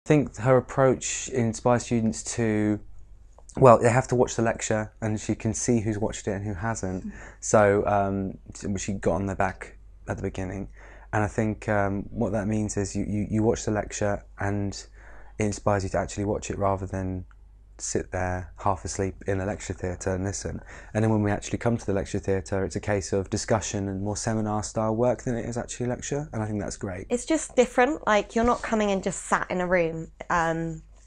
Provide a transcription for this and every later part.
think her approach inspires students to, well, they have to watch the lecture and she can see who's watched it and who hasn't. So she got on their back at the beginning. And I think what that means is you watch the lecture and it inspires you to actually watch it rather than sit there half asleep in a lecture theatre and listen. And then when we actually come to the lecture theatre, it's a case of discussion and more seminar style work than it is actually lecture, and I think that's great. It's just different, like you're not coming and just sat in a room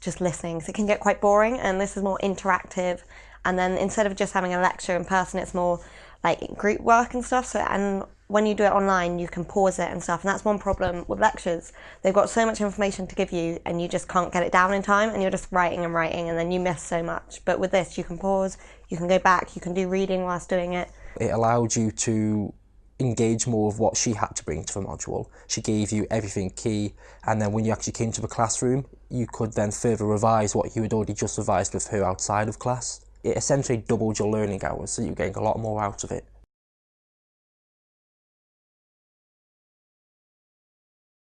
just listening, so it can get quite boring, and this is more interactive. And then instead of just having a lecture in person, it's more like group work and stuff. So, and when you do it online, you can pause it and stuff, and that's one problem with lectures. They've got so much information to give you and you just can't get it down in time, and you're just writing and writing, and then you miss so much. But with this, you can pause, you can go back, you can do reading whilst doing it. It allowed you to engage more of what she had to bring to the module. She gave you everything key, and then when you actually came to the classroom, you could then further revise what you had already just revised with her outside of class. It essentially doubled your learning hours, so you're getting a lot more out of it.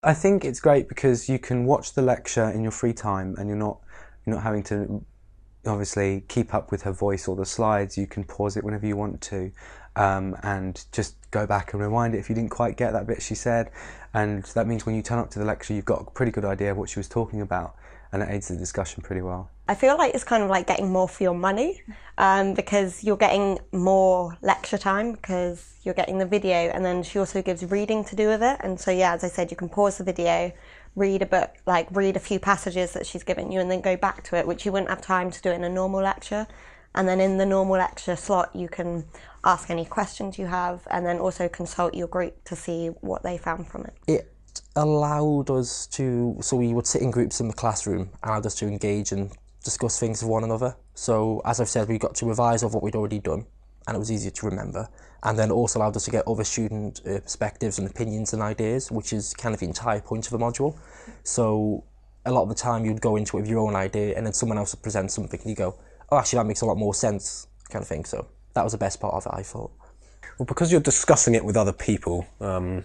I think it's great because you can watch the lecture in your free time and you're not having to obviously keep up with her voice or the slides. You can pause it whenever you want to and just go back and rewind it if you didn't quite get that bit she said. And that means when you turn up to the lecture, you've got a pretty good idea of what she was talking about, and it aids the discussion pretty well. I feel like it's kind of like getting more for your money because you're getting more lecture time because you're getting the video, and then she also gives reading to do with it. And so yeah, as I said, you can pause the video, read a book, like read a few passages that she's given you and then go back to it, which you wouldn't have time to do in a normal lecture. And then in the normal lecture slot, you can ask any questions you have and then also consult your group to see what they found from it. It allowed us to, so we would sit in groups in the classroom, allowed us to engage and discuss things with one another. So as I've said, we got to revise of what we'd already done, and it was easier to remember. And then it also allowed us to get other student perspectives and opinions and ideas, which is kind of the entire point of the module. So a lot of the time you'd go into it with your own idea and then someone else would present something and you go, oh, actually that makes a lot more sense, kind of thing. So that was the best part of it, I thought. Well, because you're discussing it with other people, you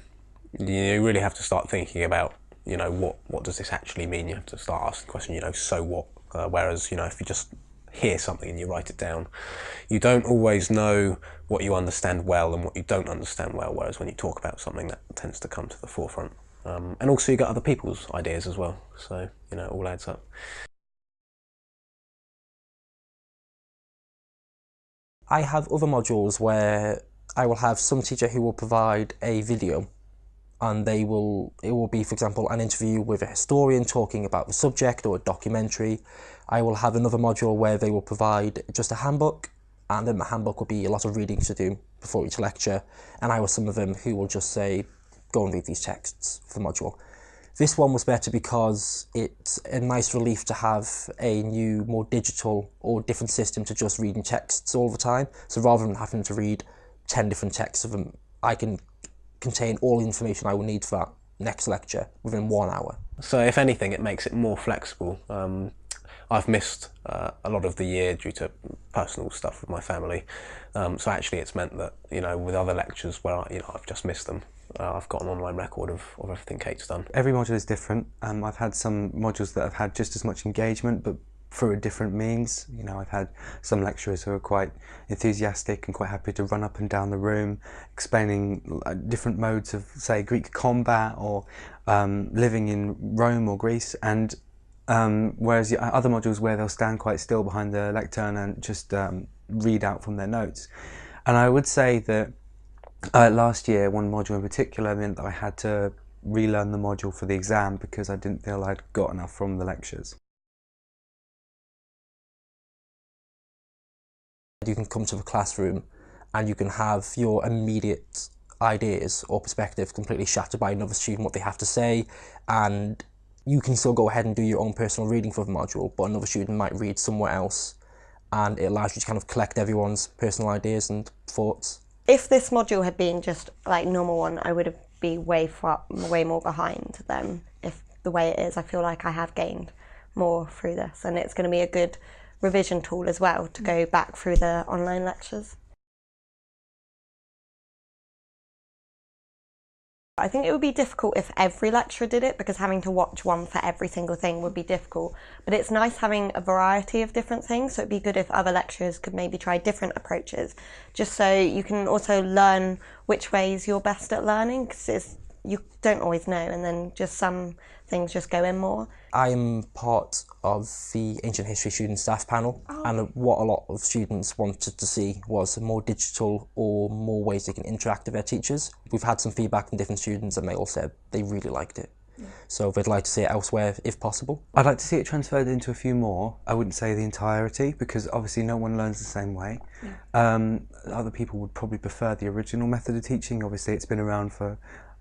really have to start thinking about, what does this actually mean? You have to start asking the question, so what? Whereas, if you just hear something and you write it down, you don't always know what you understand well and what you don't understand well, whereas when you talk about something, that tends to come to the forefront. And also you got other people's ideas as well, so, it all adds up. I have other modules where I will have some teacher who will provide a video, and it will be, for example, an interview with a historian talking about the subject or a documentary. I will have another module where they will provide just a handbook, and in the handbook will be a lot of reading to do before each lecture, and I will some of them who will just say, go and read these texts for the module. This one was better because it's a nice relief to have a new, more digital or different system to just reading texts all the time. So rather than having to read 10 different texts of them, I can contain all the information I will need for that next lecture within 1 hour. So if anything, it makes it more flexible. I've missed a lot of the year due to personal stuff with my family. So actually it's meant that, with other lectures where I've just missed them, I've got an online record of everything Kate's done. Every module is different. I've had some modules that have had just as much engagement, but through a different means. I've had some lecturers who are quite enthusiastic and quite happy to run up and down the room, explaining different modes of, say, Greek combat or living in Rome or Greece, and whereas the other modules where they'll stand quite still behind the lectern and just read out from their notes. And I would say that last year, one module in particular meant that I had to relearn the module for the exam because I didn't feel I'd got enough from the lectures. You can come to the classroom and you can have your immediate ideas or perspective completely shattered by another student, what they have to say, and you can still go ahead and do your own personal reading for the module, but another student might read somewhere else, and it allows you to kind of collect everyone's personal ideas and thoughts. If this module had been just like normal one, I would have been way more behind than if the way it is. I feel like I have gained more through this, and it's going to be a good revision tool as well to go back through the online lectures. I think it would be difficult if every lecturer did it, because having to watch one for every single thing would be difficult. But it's nice having a variety of different things, so it'd be good if other lecturers could maybe try different approaches, just so you can also learn which ways you're best at learning, because you don't always know, and then just some things just go in more. I'm part of the Ancient History Student Staff Panel, and what a lot of students wanted to see was more digital or more ways they can interact with their teachers. We've had some feedback from different students and they all said they really liked it. So they'd like to see it elsewhere if possible. I'd like to see it transferred into a few more. I wouldn't say the entirety, because obviously no one learns the same way. Other people would probably prefer the original method of teaching. Obviously it's been around for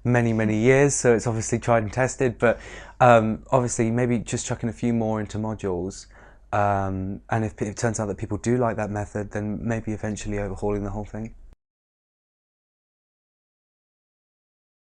many years, so it's obviously tried and tested, but obviously maybe just chucking a few more into modules, and if it turns out that people do like that method, then maybe eventually overhauling the whole thing.